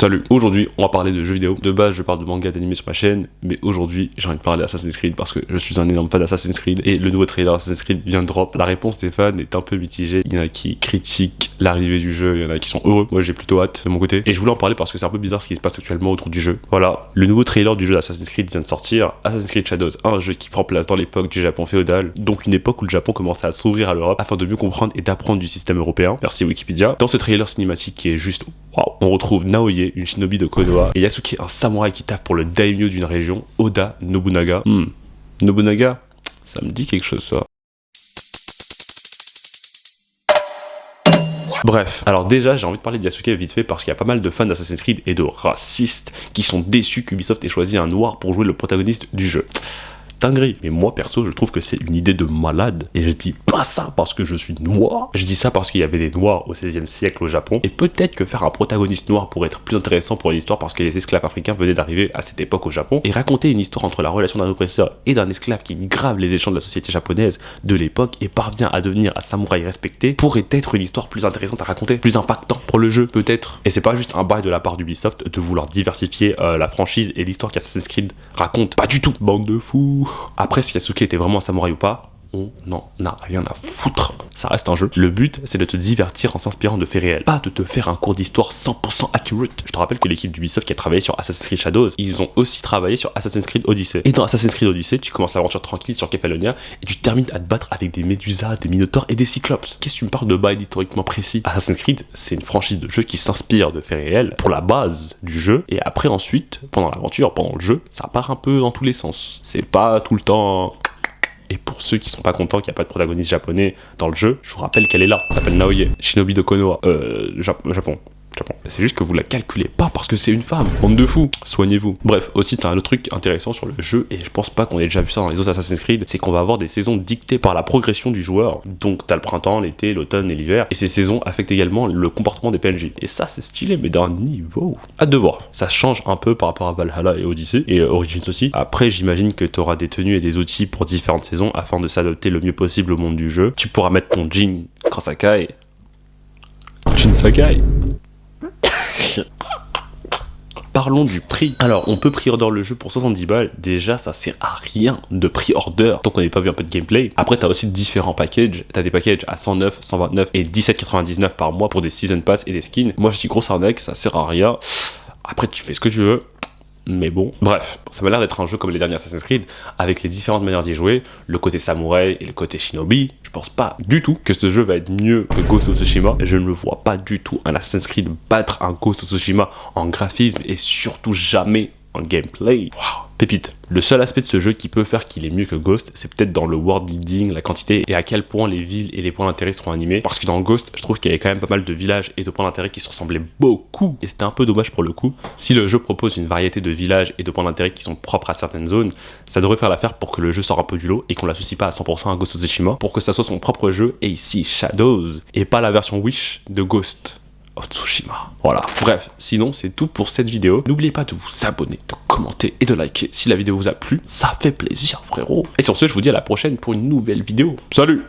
Salut, aujourd'hui on va parler de jeux vidéo. De base je parle de manga, d'anime sur ma chaîne, mais aujourd'hui j'ai envie de parler d'Assassin's Creed parce que je suis un énorme fan d'Assassin's Creed et le nouveau trailer d'Assassin's Creed vient de drop. La réponse des fans est un peu mitigée, il y en a qui critiquent l'arrivée du jeu, il y en a qui sont heureux, moi j'ai plutôt hâte de mon côté. Et je voulais en parler parce que c'est un peu bizarre ce qui se passe actuellement autour du jeu. Voilà, le nouveau trailer du jeu d'Assassin's Creed vient de sortir, Assassin's Creed Shadows, un jeu qui prend place dans l'époque du Japon féodal, donc une époque où le Japon commençait à s'ouvrir à l'Europe afin de mieux comprendre et d'apprendre du système européen. Merci Wikipédia. Dans ce trailer cinématique qui est juste waouh, on retrouve Naoya, une shinobi de Konoha, et Yasuke, un samouraï qui taffe pour le daimyo d'une région, Oda Nobunaga. Nobunaga, ça me dit quelque chose ça. Bref, alors déjà j'ai envie de parler de Yasuke vite fait parce qu'il y a pas mal de fans d'Assassin's Creed et de racistes qui sont déçus qu'Ubisoft ait choisi un noir pour jouer le protagoniste du jeu. Dinguerie. Mais moi perso je trouve que c'est une idée de malade et je dis pas ça parce que je suis noir, je dis ça parce qu'il y avait des noirs au 16e siècle au Japon et peut-être que faire un protagoniste noir pourrait être plus intéressant pour l'histoire parce que les esclaves africains venaient d'arriver à cette époque au Japon et raconter une histoire entre la relation d'un oppresseur et d'un esclave qui grave les échelons de la société japonaise de l'époque et parvient à devenir un samouraï respecté pourrait être une histoire plus intéressante à raconter, plus impactant pour le jeu peut-être. Et c'est pas juste un bail de la part d'Ubisoft de vouloir diversifier la franchise et l'histoire qu'Assassin's Creed raconte, pas du tout, bande de fous. Après, si Yasuke était vraiment un samouraï ou pas, on n'en a rien à foutre. Ça reste un jeu. Le but, c'est de te divertir en s'inspirant de faits réels. Pas de te faire un cours d'histoire 100% accurate. Je te rappelle que l'équipe d'Ubisoft qui a travaillé sur Assassin's Creed Shadows, ils ont aussi travaillé sur Assassin's Creed Odyssey. Et dans Assassin's Creed Odyssey, tu commences l'aventure tranquille sur Kefalonia et tu termines à te battre avec des Médusas, des Minotaures et des Cyclopes. Qu'est-ce que tu me parles de bail historiquement précis? Assassin's Creed, c'est une franchise de jeu qui s'inspire de faits réels pour la base du jeu. Et après, ensuite, pendant l'aventure, pendant le jeu, ça part un peu dans tous les sens. C'est pas tout le temps... Et pour ceux qui sont pas contents qu'il n'y a pas de protagoniste japonais dans le jeu, je vous rappelle qu'elle est là. Elle s'appelle Naoya, shinobi de Konoha. Japon. C'est juste que vous la calculez pas parce que c'est une femme. Bande de fous. Soignez-vous. Bref, aussi t'as un autre truc intéressant sur le jeu et je pense pas qu'on ait déjà vu ça dans les autres Assassin's Creed, c'est qu'on va avoir des saisons dictées par la progression du joueur. Donc t'as le printemps, l'été, l'automne et l'hiver et ces saisons affectent également le comportement des PNJ. Et ça c'est stylé mais d'un niveau. Hâte de voir. Ça change un peu par rapport à Valhalla et Odyssey et Origins aussi. Après j'imagine que t'auras des tenues et des outils pour différentes saisons afin de s'adapter le mieux possible au monde du jeu. Tu pourras mettre ton jean quand ça caille. Jean Sakai. Parlons du prix. Alors, on peut pre-order le jeu pour 70 balles. Déjà, ça sert à rien de pre-order tant qu'on n'ait pas vu un peu de gameplay. Après, t'as aussi différents packages. T'as des packages à 109, 129 et 17,99 par mois pour des season pass et des skins. Moi, je dis grosse arnaque, ça sert à rien. Après, tu fais ce que tu veux. Mais bon, bref, ça m'a l'air d'être un jeu comme les derniers Assassin's Creed, avec les différentes manières d'y jouer, le côté samouraï et le côté shinobi. Je pense pas du tout que ce jeu va être mieux que Ghost of Tsushima. Je ne me vois pas du tout un Assassin's Creed battre un Ghost of Tsushima en graphisme et surtout jamais en gameplay. Waouh, pépite. Le seul aspect de ce jeu qui peut faire qu'il est mieux que Ghost, c'est peut-être dans le world building, la quantité et à quel point les villes et les points d'intérêt seront animés. Parce que dans Ghost, je trouve qu'il y avait quand même pas mal de villages et de points d'intérêt qui se ressemblaient beaucoup. Et c'était un peu dommage pour le coup. Si le jeu propose une variété de villages et de points d'intérêt qui sont propres à certaines zones, ça devrait faire l'affaire pour que le jeu sorte un peu du lot et qu'on l'associe pas à 100% à Ghost of Tsushima, pour que ça soit son propre jeu et ici Shadows et pas la version Wish de Ghost of Tsushima. Voilà. Bref, sinon c'est tout pour cette vidéo. N'oubliez pas de vous abonner, de commenter et de liker si la vidéo vous a plu. Ça fait plaisir frérot. Et sur ce, je vous dis à la prochaine pour une nouvelle vidéo. Salut!